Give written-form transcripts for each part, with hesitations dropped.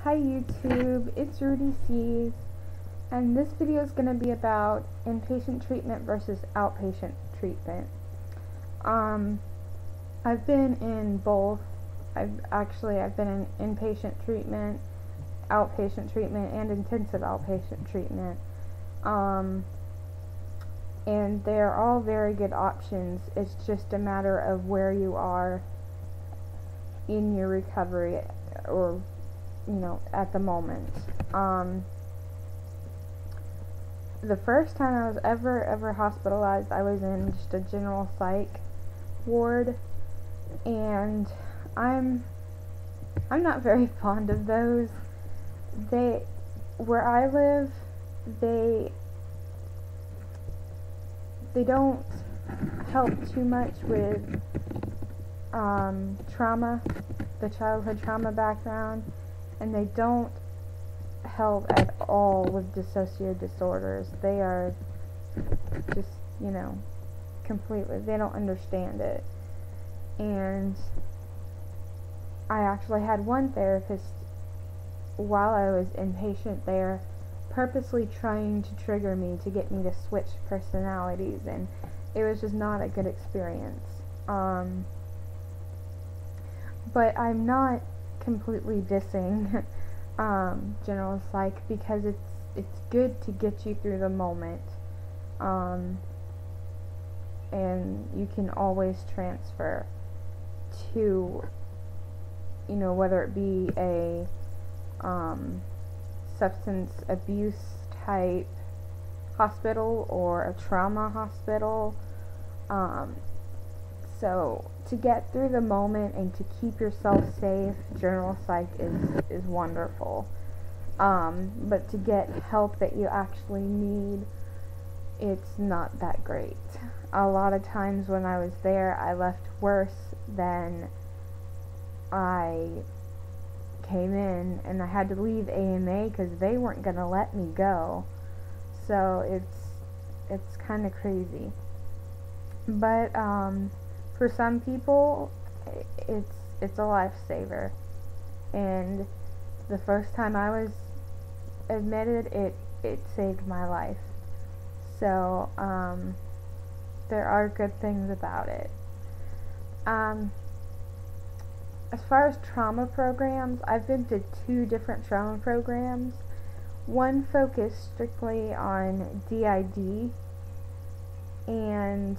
Hi YouTube, it's Rudy C's, and this video is going to be about inpatient treatment versus outpatient treatment. I've been in both. I've been in inpatient treatment, outpatient treatment, and intensive outpatient treatment. And they're all very good options. It's just a matter of where you are in your recovery, or at the moment. The first time I was ever hospitalized, I was in just a general psych ward, and I'm not very fond of those. Where I live, they don't help too much with trauma, the childhood trauma background, and they don't help at all with dissociative disorders. They are just, completely, they don't understand it. And I actually had one therapist while I was inpatient there purposely trying to trigger me to get me to switch personalities, and it was just not a good experience. But I'm not completely dissing general psych, because it's good to get you through the moment, and you can always transfer to, whether it be a substance abuse type hospital or a trauma hospital. So to get through the moment and to keep yourself safe, general psych is wonderful. But to get help that you actually need, it's not that great. A lot of times when I was there, I left worse than I came in, and I had to leave AMA because they weren't going to let me go. So it's kind of crazy. But for some people, it's a lifesaver. And the first time I was admitted, it saved my life. So there are good things about it. As far as trauma programs, I've been to 2 different trauma programs. One focused strictly on DID, and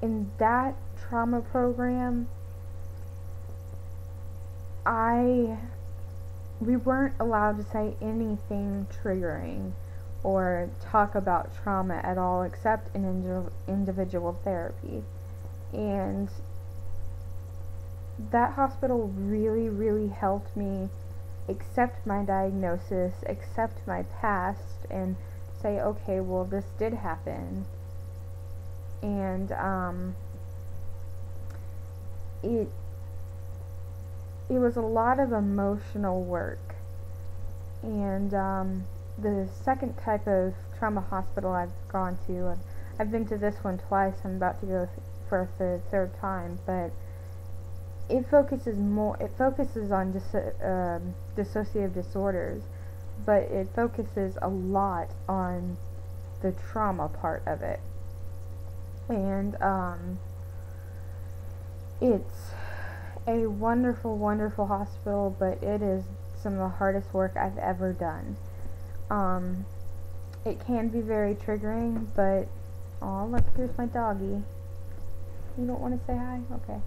in that trauma program, we weren't allowed to say anything triggering or talk about trauma at all, except in individual therapy. And that hospital really helped me accept my diagnosis, accept my past, and say, okay, well, this did happen. And it was a lot of emotional work. And the second type of trauma hospital I've gone to, I've been to this one twice. I'm about to go for a third time, but it focuses on dissociative disorders, but it focuses a lot on the trauma part of it. And it's a wonderful hospital, but it is some of the hardest work I've ever done. It can be very triggering, but oh, look, here's my doggy. You don't want to say hi? Okay.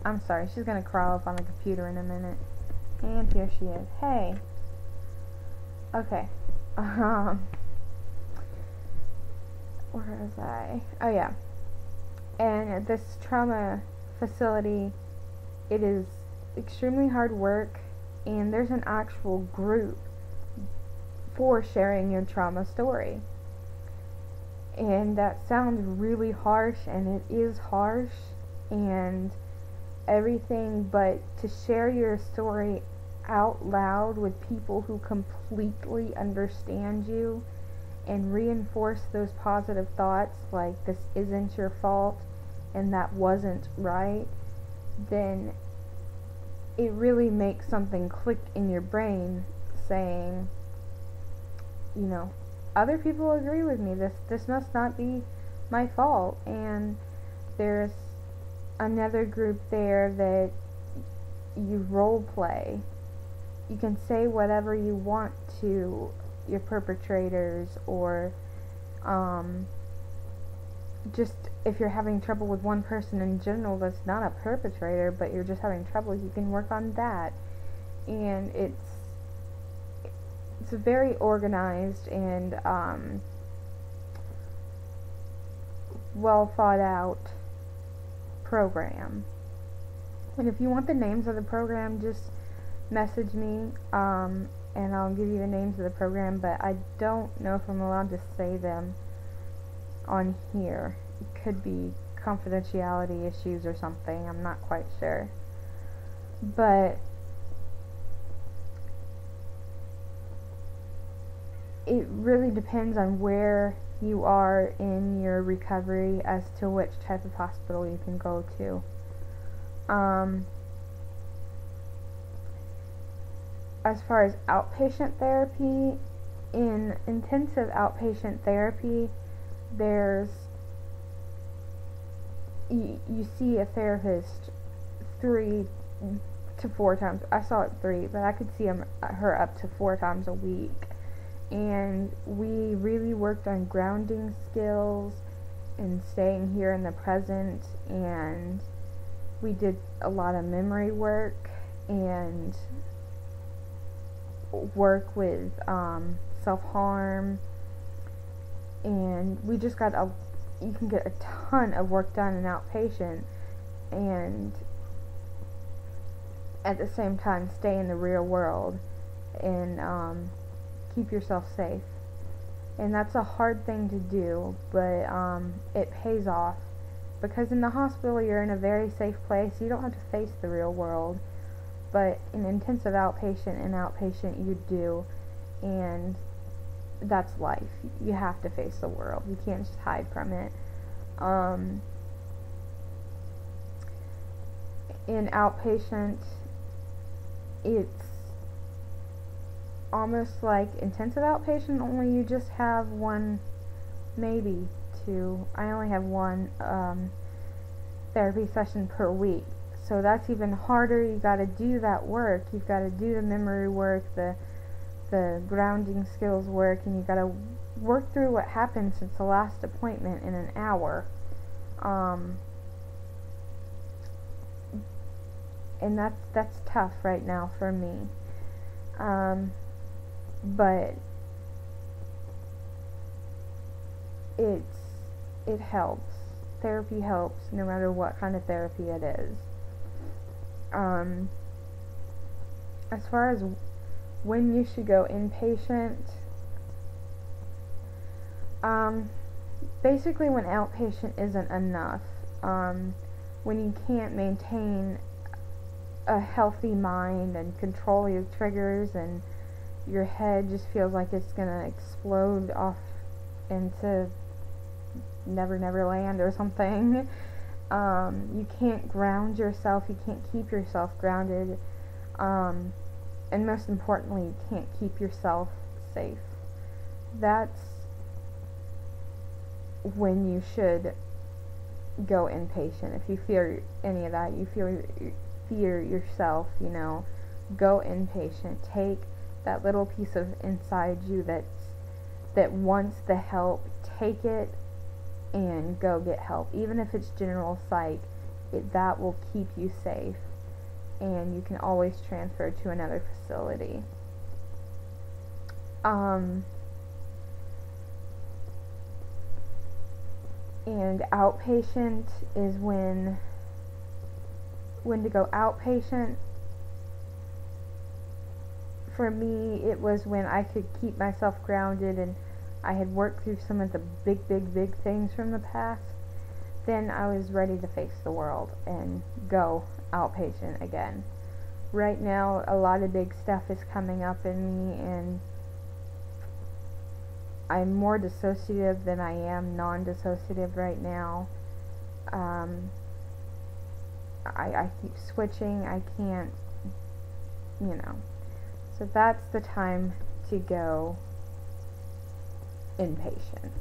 I'm sorry, she's gonna crawl up on the computer in a minute. And here she is. Hey. Okay. Where was I? Oh yeah. And at this trauma facility, it is extremely hard work, and there's an actual group for sharing your trauma story. And that sounds really harsh, and it is harsh and everything, but to share your story out loud with people who completely understand you and reinforce those positive thoughts like this isn't your fault and that wasn't right, then it really makes something click in your brain saying, you know, other people agree with me. This must not be my fault. And there's another group there that you role play. You can say whatever you want to your perpetrators, or just if you're having trouble with one person in general that's not a perpetrator, but you're just having trouble, you can work on that. And it's a very organized and well thought out program. And if you want the names of the program, just message me, and I'll give you the names of the program, but I don't know if I'm allowed to say them on here. It could be confidentiality issues or something, I'm not quite sure. But it really depends on where you are in your recovery as to which type of hospital you can go to. As far as outpatient therapy, in intensive outpatient therapy, you see a therapist 3 to 4 times. I saw it 3, but I could see her up to 4 times a week. And we really worked on grounding skills and staying here in the present, and we did a lot of memory work and work with self-harm, and we just got you can get a ton of work done in outpatient and at the same time stay in the real world and keep yourself safe. And that's a hard thing to do, but it pays off, because in the hospital you're in a very safe place. You don't have to face the real world, but in intensive outpatient and outpatient you do, and that's life. You have to face the world. You can't just hide from it. In outpatient, it's almost like intensive outpatient, only you just have 1, maybe 2. I only have 1 therapy session per week. So that's even harder. You got to do that work. You've got to do the memory work, the grounding skills work, and you've got to work through what happened since the last appointment in an hour. And that's tough right now for me. But it helps. Therapy helps no matter what kind of therapy it is. As far as when you should go inpatient, basically when outpatient isn't enough, when you can't maintain a healthy mind and control your triggers, and your head just feels like it's gonna explode off into Never Never Land or something. You can't ground yourself, you can't keep yourself grounded, and most importantly, you can't keep yourself safe. That's when you should go inpatient. If you fear any of that, you fear yourself, go inpatient. Take that little piece of inside you that wants the help, take it and go get help. Even if it's general psych, that will keep you safe, and you can always transfer to another facility. And outpatient is when to go outpatient. For me, it was when I could keep myself grounded and I had worked through some of the big things from the past. Then I was ready to face the world and go outpatient again. Right now, a lot of big stuff is coming up in me, and I'm more dissociative than I am non-dissociative right now. I keep switching, I can't, you know. So that's the time to go inpatient.